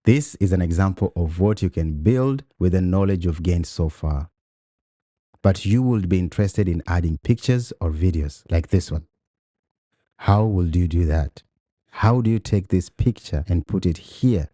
This is an example of what you can build with the knowledge you've gained so far. But you would be interested in adding pictures or videos like this one. How will you do that? How do you take this picture and put it here?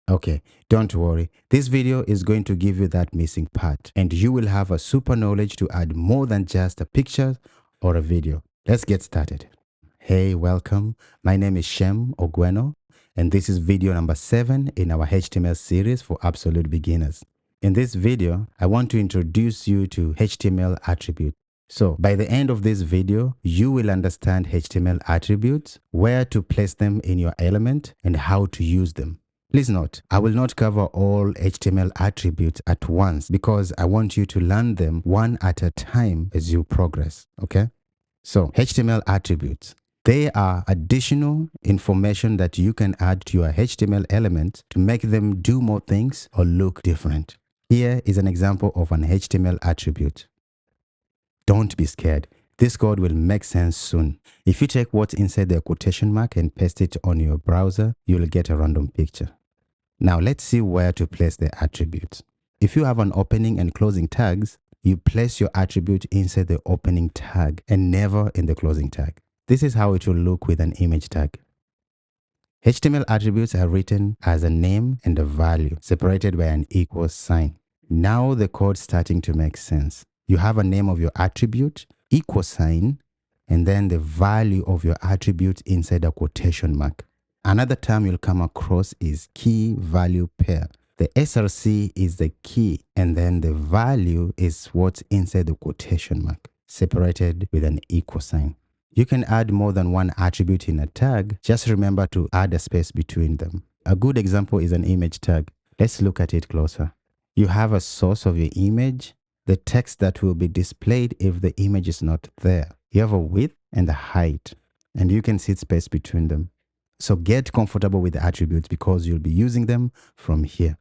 Okay, don't worry. This video is going to give you that missing part, and you will have a super knowledge to add more than just a picture or a video. Let's get started. Hey, welcome. My name is Shem Ogweno, and this is video number 7 in our HTML series for absolute beginners. In this video, I want to introduce you to HTML attributes. So by the end of this video, you will understand HTML attributes, where to place them in your element, and how to use them. Please note, I will not cover all HTML attributes at once because I want you to learn them one at a time as you progress, okay? So HTML attributes, they are additional information that you can add to your HTML element to make them do more things or look different. Here is an example of an HTML attribute. Don't be scared. This code will make sense soon. If you take what's inside the quotation mark and paste it on your browser, you'll get a random picture. Now let's see where to place the attributes. If you have an opening and closing tags, you place your attribute inside the opening tag and never in the closing tag. This is how it will look with an image tag. HTML attributes are written as a name and a value separated by an equal sign. Now the code's starting to make sense. You have a name of your attribute, equal sign, and then the value of your attribute inside a quotation mark. Another term you'll come across is key value pair. The SRC is the key, and then the value is what's inside the quotation mark, separated with an equal sign. You can add more than one attribute in a tag. Just remember to add a space between them. A good example is an image tag. Let's look at it closer. You have a source of your image, the text that will be displayed if the image is not there. You have a width and a height, and you can see space between them. So get comfortable with the attributes because you'll be using them from here.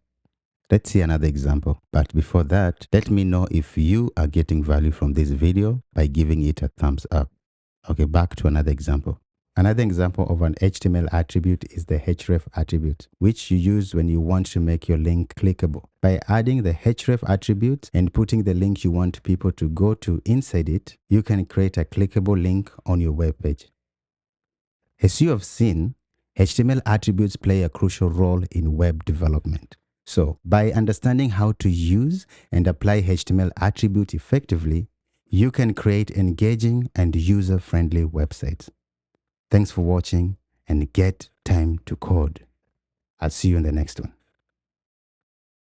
Let's see another example. But before that, let me know if you are getting value from this video by giving it a thumbs up. Okay, back to another example. Another example of an HTML attribute is the href attribute, which you use when you want to make your link clickable. By adding the href attribute and putting the link you want people to go to inside it, you can create a clickable link on your web page. As you have seen, HTML attributes play a crucial role in web development. So, by understanding how to use and apply HTML attributes effectively, you can create engaging and user-friendly websites. Thanks for watching and get time to code. I'll see you in the next one.